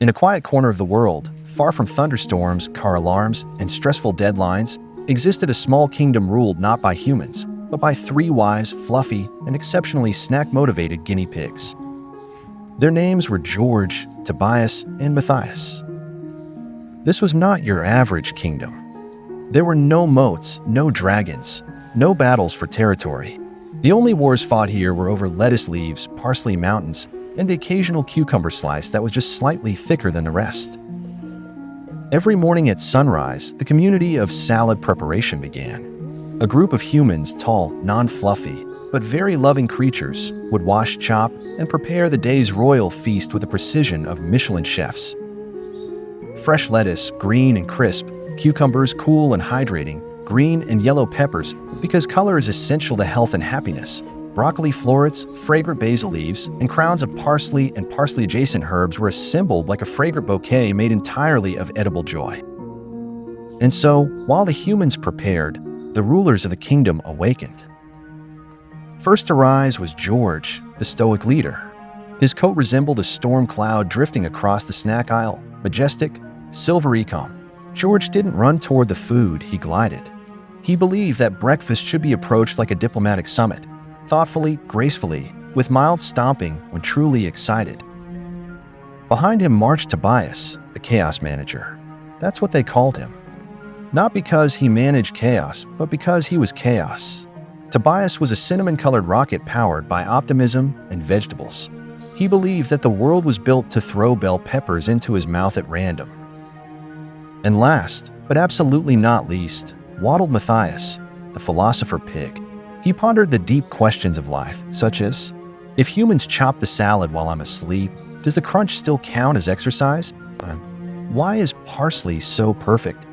In a quiet corner of the world, far from thunderstorms, car alarms, and stressful deadlines, existed a small kingdom ruled not by humans, but by three wise, fluffy, and exceptionally snack-motivated guinea pigs. Their names were George, Tobias, and Matthias. This was not your average kingdom. There were no moats, no dragons, no battles for territory. The only wars fought here were over lettuce leaves, parsley mountains, and the occasional cucumber slice that was just slightly thicker than the rest. Every morning at sunrise, the community of salad preparation began. A group of humans, tall, non-fluffy, but very loving creatures, would wash, chop, and prepare the day's royal feast with the precision of Michelin chefs. Fresh lettuce, green and crisp, cucumbers, cool and hydrating, green and yellow peppers, because color is essential to health and happiness. Broccoli florets, fragrant basil leaves, and crowns of parsley and parsley-adjacent herbs were assembled like a fragrant bouquet made entirely of edible joy. And so, while the humans prepared, the rulers of the kingdom awakened. First to rise was George, the stoic leader. His coat resembled a storm cloud drifting across the snack aisle, majestic, silvery calm. George didn't run toward the food, he glided. He believed that breakfast should be approached like a diplomatic summit, thoughtfully, gracefully, with mild stomping when truly excited. Behind him marched Tobias, the chaos manager. That's what they called him. Not because he managed chaos, but because he was chaos. Tobias was a cinnamon-colored rocket powered by optimism and vegetables. He believed that the world was built to throw bell peppers into his mouth at random. And last, but absolutely not least, waddled Matthias, the philosopher pig. He pondered the deep questions of life, such as, if humans chop the salad while I'm asleep, does the crunch still count as exercise? Why is parsley so perfect?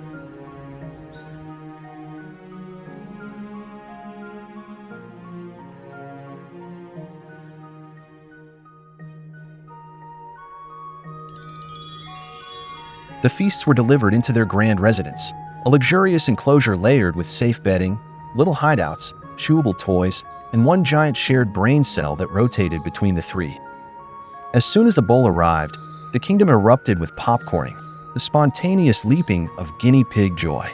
The feasts were delivered into their grand residence, a luxurious enclosure layered with safe bedding, little hideouts, chewable toys, and one giant shared brain cell that rotated between the three. As soon as the bowl arrived, the kingdom erupted with popcorning, the spontaneous leaping of guinea pig joy.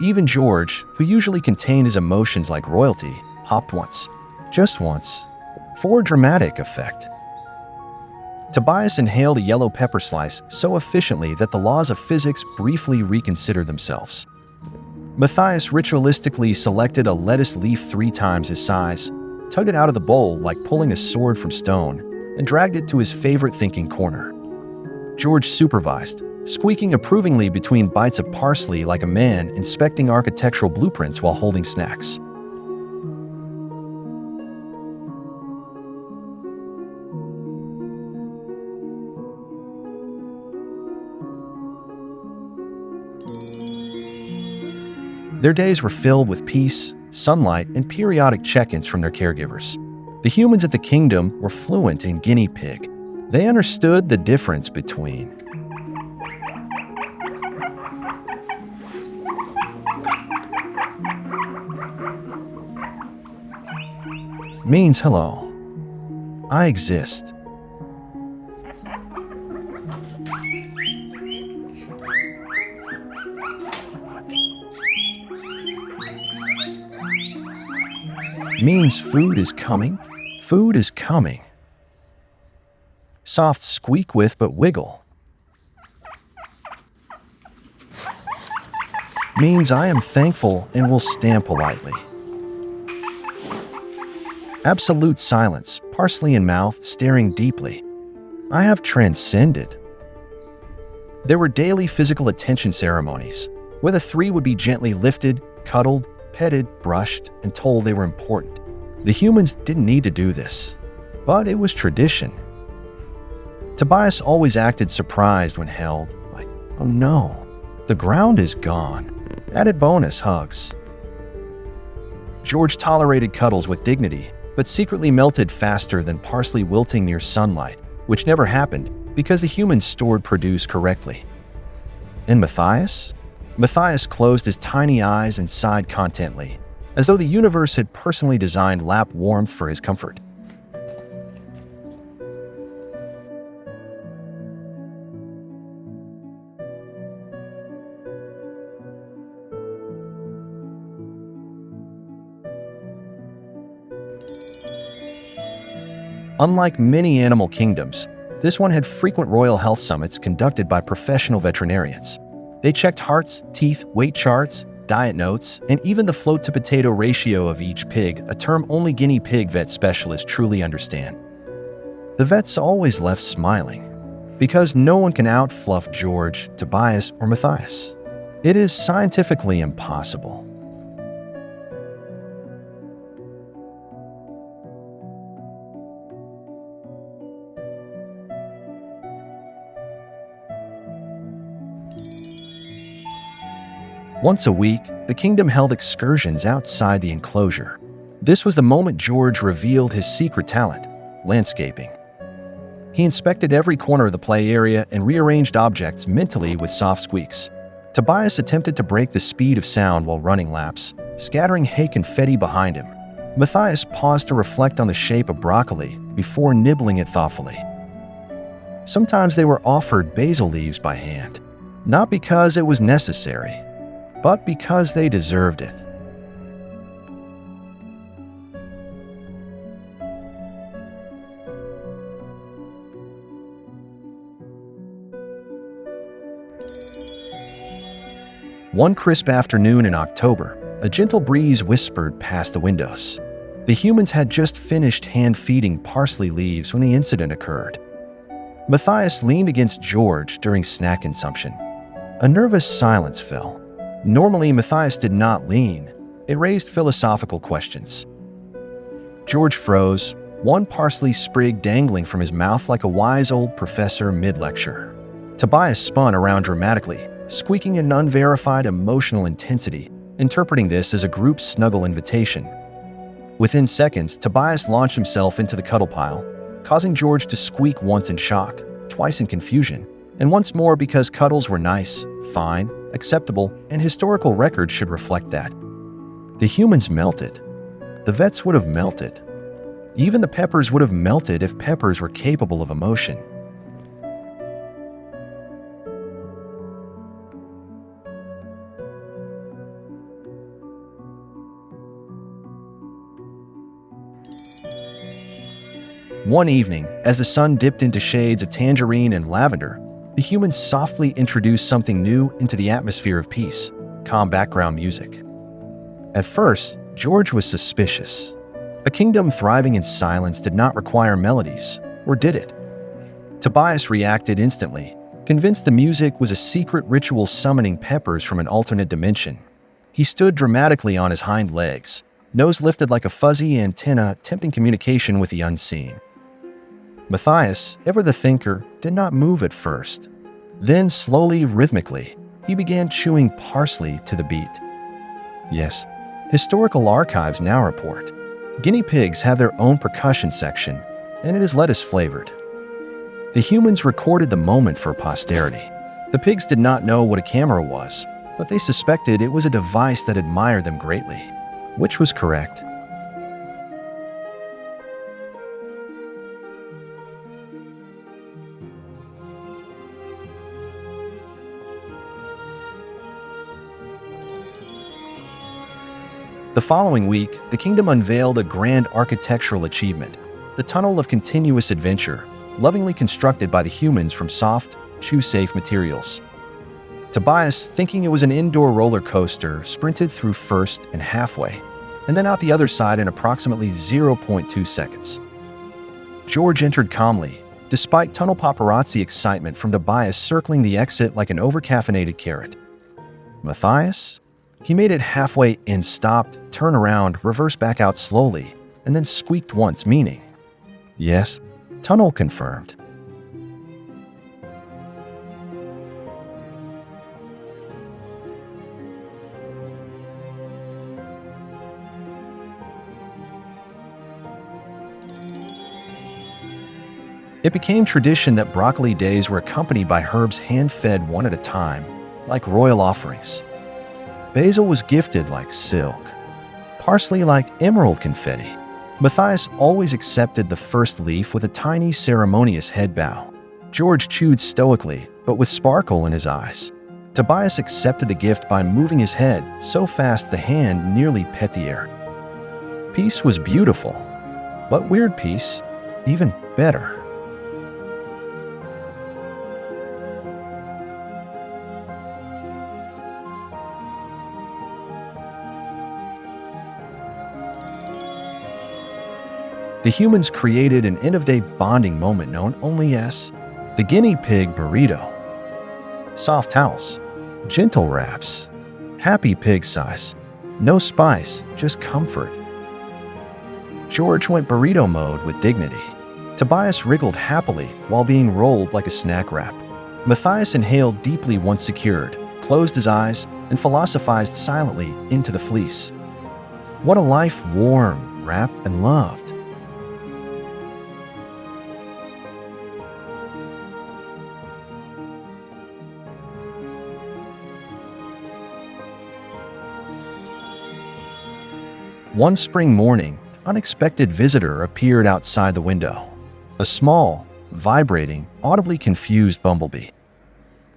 Even George, who usually contained his emotions like royalty, hopped once, just once, for dramatic effect. Tobias inhaled a yellow pepper slice so efficiently that the laws of physics briefly reconsidered themselves. Matthias ritualistically selected a lettuce leaf 3 times his size, tugged it out of the bowl like pulling a sword from stone, and dragged it to his favorite thinking corner. George supervised, squeaking approvingly between bites of parsley like a man inspecting architectural blueprints while holding snacks. Their days were filled with peace, sunlight, and periodic check-ins from their caregivers. The humans at the kingdom were fluent in guinea pig. They understood the difference between means hello, I exist. Means food is coming. Food is coming. Soft squeak with but wiggle. Means I am thankful and will stand politely. Absolute silence, parsley in mouth, staring deeply. I have transcended. There were daily physical attention ceremonies, where the 3 would be gently lifted, cuddled, petted, brushed, and told they were important. The humans didn't need to do this, but it was tradition. Tobias always acted surprised when held, like, oh no, the ground is gone. Added bonus, hugs. George tolerated cuddles with dignity, but secretly melted faster than parsley wilting near sunlight, which never happened because the humans stored produce correctly. And Matthias? Matthias closed his tiny eyes and sighed contently, as though the universe had personally designed lap warmth for his comfort. Unlike many animal kingdoms, this one had frequent royal health summits conducted by professional veterinarians. They checked hearts, teeth, weight charts, diet notes, and even the float-to-potato ratio of each pig, a term only guinea pig vet specialists truly understand. The vets always left smiling, because no one can out-fluff George, Tobias, or Matthias. It is scientifically impossible. Once a week, the kingdom held excursions outside the enclosure. This was the moment George revealed his secret talent: landscaping. He inspected every corner of the play area and rearranged objects mentally with soft squeaks. Tobias attempted to break the speed of sound while running laps, scattering hay confetti behind him. Matthias paused to reflect on the shape of broccoli before nibbling it thoughtfully. Sometimes they were offered basil leaves by hand, not because it was necessary, but because they deserved it. One crisp afternoon in October, a gentle breeze whispered past the windows. The humans had just finished hand-feeding parsley leaves when the incident occurred. Matthias leaned against George during snack consumption. A nervous silence fell. Normally, Matthias did not lean. It raised philosophical questions. George froze, one parsley sprig dangling from his mouth like a wise old professor mid-lecture. Tobias spun around dramatically, squeaking in unverified emotional intensity, interpreting this as a group snuggle invitation. Within seconds, Tobias launched himself into the cuddle pile, causing George to squeak once in shock, twice in confusion, and once more because cuddles were nice, fine, acceptable, and historical records should reflect that. The humans melted. The vets would have melted. Even the peppers would have melted if peppers were capable of emotion. One evening, as the sun dipped into shades of tangerine and lavender, the humans softly introduced something new into the atmosphere of peace: calm background music. At first, George was suspicious. A kingdom thriving in silence did not require melodies, or did it? Tobias reacted instantly, convinced the music was a secret ritual summoning peppers from an alternate dimension. He stood dramatically on his hind legs, nose lifted like a fuzzy antenna, attempting communication with the unseen. Matthias, ever the thinker, did not move at first. Then, slowly, rhythmically, he began chewing parsley to the beat. Yes, historical archives now report guinea pigs have their own percussion section, and it is lettuce-flavored. The humans recorded the moment for posterity. The pigs did not know what a camera was, but they suspected it was a device that admired them greatly. Which was correct? The following week, the kingdom unveiled a grand architectural achievement: the Tunnel of Continuous Adventure, lovingly constructed by the humans from soft, chew-safe materials. Tobias, thinking it was an indoor roller coaster, sprinted through first and halfway, and then out the other side in approximately 0.2 seconds. George entered calmly, despite tunnel paparazzi excitement from Tobias circling the exit like an overcaffeinated carrot. Matthias? He made it halfway in, stopped, turned around, reversed back out slowly, and then squeaked once, meaning, yes, tunnel confirmed. It became tradition that broccoli days were accompanied by herbs hand-fed one at a time, like royal offerings. Basil was gifted like silk, parsley like emerald confetti. Matthias always accepted the first leaf with a tiny ceremonious head bow. George chewed stoically, but with sparkle in his eyes. Tobias accepted the gift by moving his head so fast the hand nearly pet the air. Peace was beautiful, but weird peace. even better. The humans created an end-of-day bonding moment known only as the guinea pig burrito. Soft towels, gentle wraps, happy pig size, no spice, just comfort. George went burrito mode with dignity. Tobias wriggled happily while being rolled like a snack wrap. Matthias inhaled deeply once secured, closed his eyes, and philosophized silently into the fleece. What a life warm, wrapped, and loved. One spring morning, unexpected visitor appeared outside the window. A small, vibrating, audibly confused bumblebee.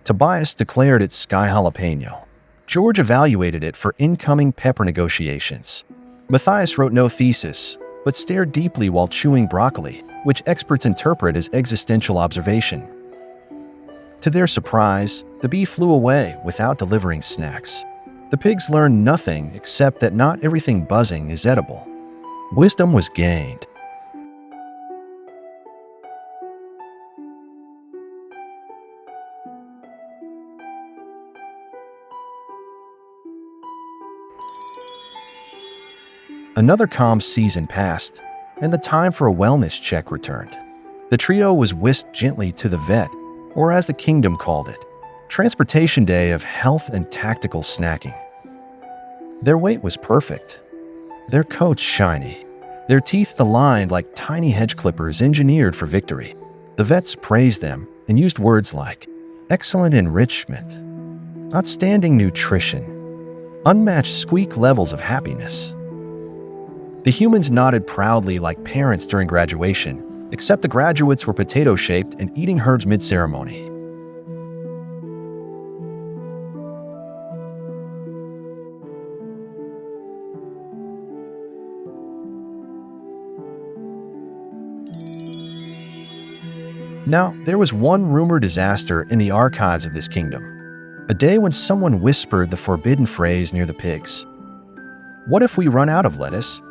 Tobias declared it sky jalapeno. George evaluated it for incoming pepper negotiations. Matthias wrote no thesis, but stared deeply while chewing broccoli, which experts interpret as existential observation. To their surprise, the bee flew away without delivering snacks. The pigs learned nothing except that not everything buzzing is edible. Wisdom was gained. Another calm season passed, and the time for a wellness check returned. The trio was whisked gently to the vet, or as the kingdom called it, Transportation Day of Health and Tactical Snacking. Their weight was perfect, their coats shiny, their teeth aligned like tiny hedge clippers engineered for victory. The vets praised them and used words like excellent enrichment, outstanding nutrition, unmatched squeak levels of happiness. The humans nodded proudly like parents during graduation, except the graduates were potato-shaped and eating herbs mid-ceremony. Now, there was one rumored disaster in the archives of this kingdom. A day when someone whispered the forbidden phrase near the pigs. What if we run out of lettuce?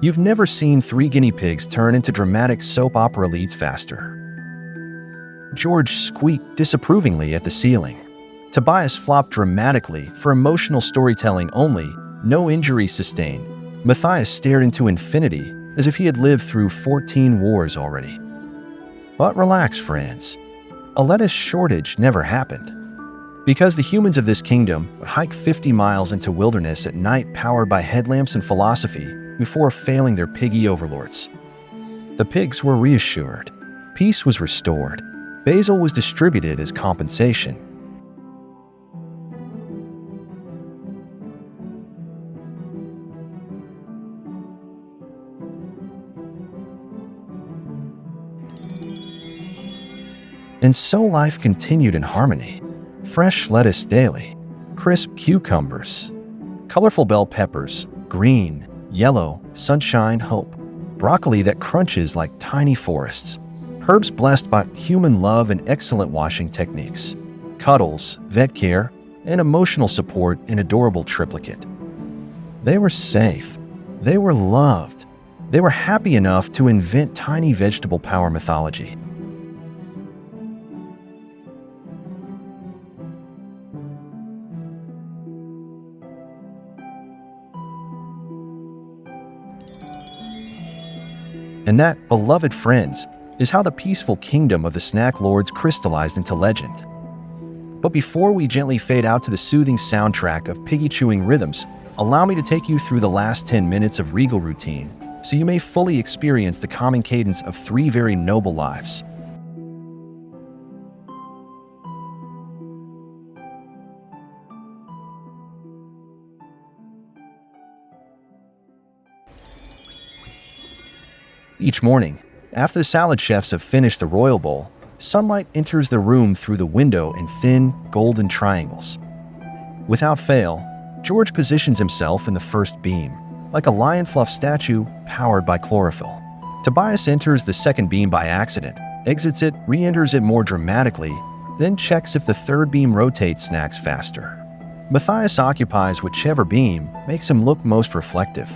You've never seen 3 guinea pigs turn into dramatic soap opera leads faster. George squeaked disapprovingly at the ceiling. Tobias flopped dramatically for emotional storytelling only, no injury sustained. Matthias stared into infinity as if he had lived through 14 wars already. But relax, friends. A lettuce shortage never happened. Because the humans of this kingdom would hike 50 miles into wilderness at night powered by headlamps and philosophy before failing their piggy overlords. The pigs were reassured. Peace was restored. Basil was distributed as compensation. And so life continued in harmony. Fresh lettuce daily, crisp cucumbers, colorful bell peppers, green, yellow, sunshine, hope, broccoli that crunches like tiny forests, herbs blessed by human love and excellent washing techniques, cuddles, vet care, and emotional support in adorable triplicate. They were safe. They were loved. They were happy enough to invent tiny vegetable power mythology. And that, beloved friends, is how the peaceful kingdom of the snack lords crystallized into legend. But before we gently fade out to the soothing soundtrack of piggy chewing rhythms, allow me to take you through the last 10 minutes of regal routine, so you may fully experience the calming cadence of 3 very noble lives. Each morning, after the salad chefs have finished the royal bowl, sunlight enters the room through the window in thin, golden triangles. Without fail, George positions himself in the first beam, like a lion fluff statue powered by chlorophyll. Tobias enters the second beam by accident, exits it, re-enters it more dramatically, then checks if the third beam rotates snacks faster. Matthias occupies whichever beam makes him look most reflective.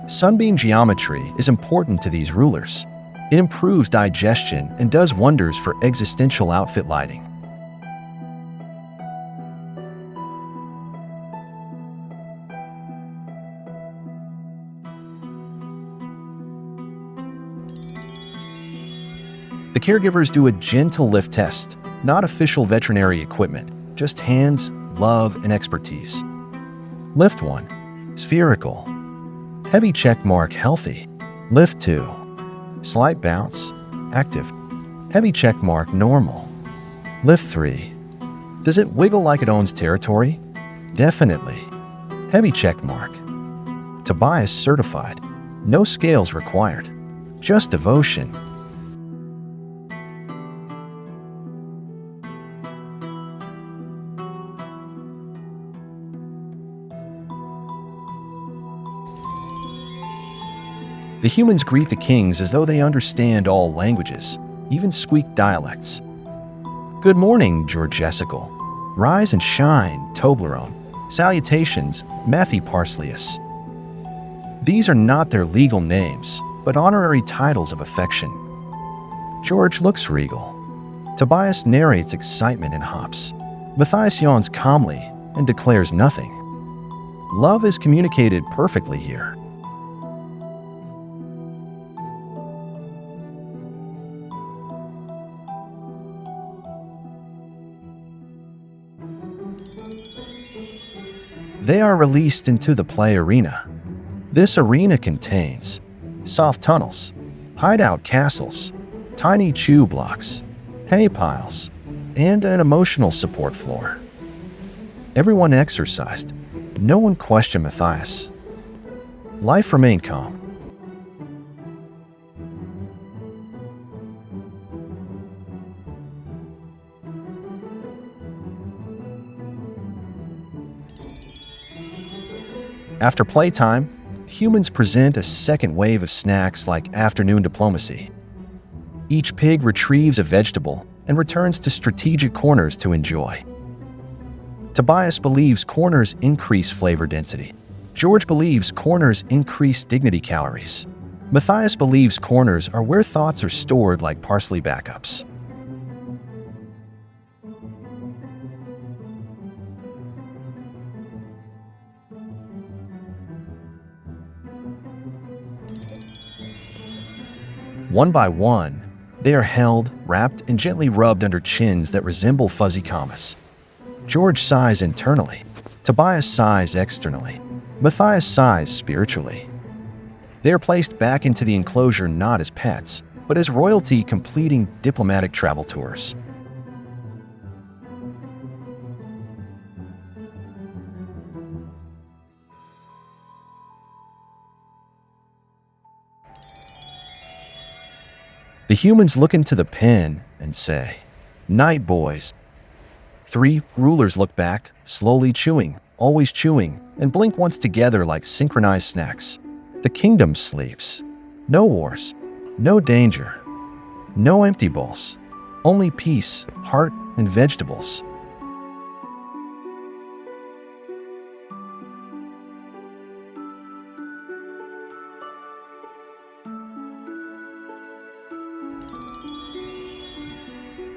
Sunbeam geometry is important to these rulers. It improves digestion and does wonders for existential outfit lighting. The caregivers do a gentle lift test, not official veterinary equipment, just hands, love, and expertise. Lift 1. Spherical. Heavy check mark, healthy. Lift 2. Slight bounce, active. Heavy check mark, normal. Lift 3. Does it wiggle like it owns territory? Definitely. Heavy check mark. Tobias certified. No scales required. Just devotion. The humans greet the kings as though they understand all languages, even squeak dialects. Good morning, Georgesical. Rise and shine, Toblerone. Salutations, Matthias. These are not their legal names, but honorary titles of affection. George looks regal. Tobias narrates excitement and hops. Matthias yawns calmly and declares nothing. Love is communicated perfectly here. They are released into the play arena. This arena contains soft tunnels, hideout castles, tiny chew blocks, hay piles, and an emotional support floor. Everyone exercised. No one questioned Matthias. Life remained calm. After playtime, humans present a second wave of snacks like afternoon diplomacy. Each pig retrieves a vegetable and returns to strategic corners to enjoy. Tobias believes corners increase flavor density. George believes corners increase dignity calories. Matthias believes corners are where thoughts are stored like parsley backups. One by one, they are held, wrapped, and gently rubbed under chins that resemble fuzzy commas. George sighs internally. Tobias sighs externally. Matthias sighs spiritually. They are placed back into the enclosure not as pets, but as royalty completing diplomatic travel tours. The humans look into the pen and say, "Night, boys." 3 rulers look back, slowly chewing, always chewing, and blink once together like synchronized snacks. The kingdom sleeps. No wars, no danger, no empty bowls, only peace, heart, and vegetables.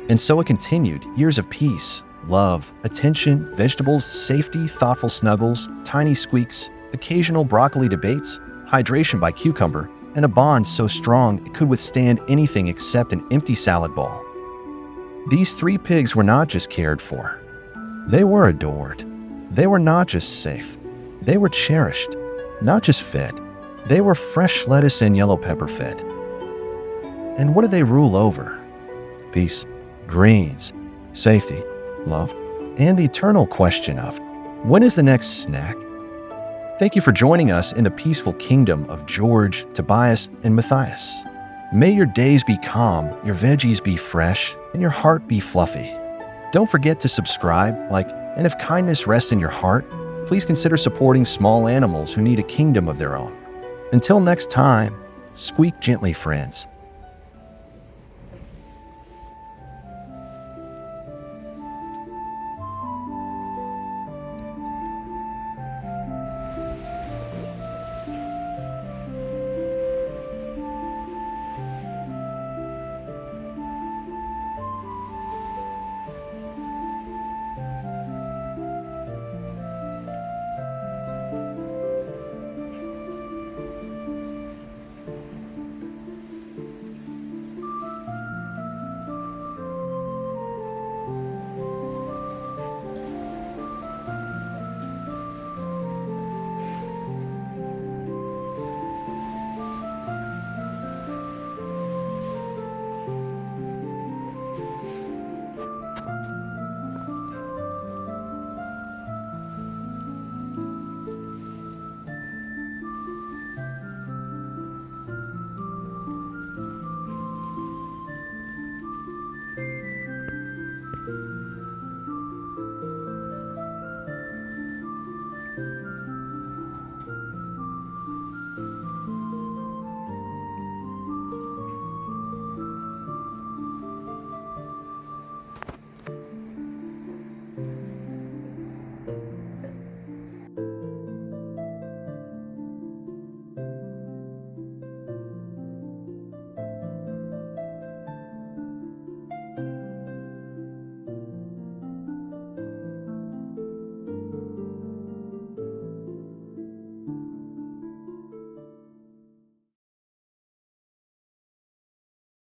And so it continued, years of peace, love, attention, vegetables, safety, thoughtful snuggles, tiny squeaks, occasional broccoli debates, hydration by cucumber, and a bond so strong it could withstand anything except an empty salad bowl. These 3 pigs were not just cared for. They were adored. They were not just safe. They were cherished, not just fed. They were fresh lettuce and yellow pepper fed. And what did they rule over? Peace, greens, safety, love, and the eternal question of, when is the next snack? Thank you for joining us in the peaceful kingdom of George, Tobias, and Matthias. May your days be calm, your veggies be fresh, and your heart be fluffy. Don't forget to subscribe, like, and if kindness rests in your heart, please consider supporting small animals who need a kingdom of their own. Until next time, Squeak gently, friends.